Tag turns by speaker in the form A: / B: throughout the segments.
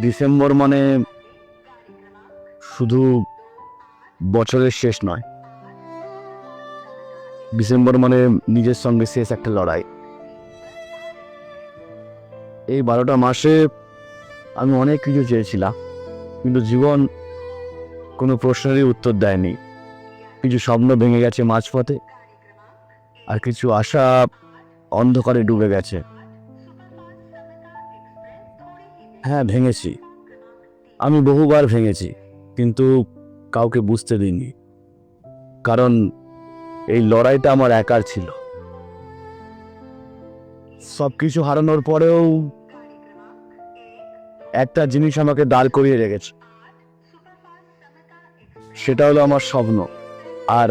A: December মানে শুধু বছরের শেষ নয়, ডিসেম্বর মানে নিজের সঙ্গে শেষ একটা লড়াই। এই 12টা মাসে আমি অনেক কিছু চেয়েছিলাম, কিন্তু জীবন কোনো প্রশ্নেরই উত্তর দেয়নি। কিছু স্বপ্ন ভেঙে গেছে মাঝপথে, আর কিছু আশা অন্ধকারে ডুবে গেছে। হ্যাঁ, ভেঙেছি, আমি বহুবার ভেঙেছি, কিন্তু কাউকে বুঝতে দিইনি, কারণ এই লড়াইটা আমার একার ছিল। সব কিছু হারানোর পরেও একটা জিনিস আমাকে দাঁড় করিয়ে রেখেছে, সেটা হলো আমার স্বপ্ন আর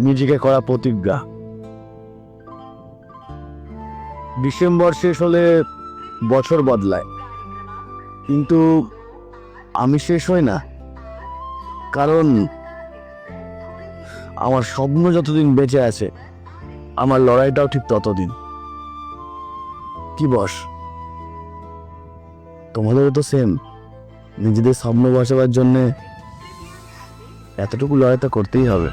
A: নিজেকে করা প্রতিজ্ঞা। ডিসেম্বর শেষ হলে বছর বদলায়, কিন্তু আমি শেষ হই না, কারণ আমার স্বপ্ন যতদিন বেঁচে আছে, আমার লড়াইটাও ঠিক ততদিন। কি বস, তোমাদেরও তো সেম, নিজেদের স্বপ্ন বাঁচাবার জন্যে এতটুকু লড়াইটা করতেই হবে।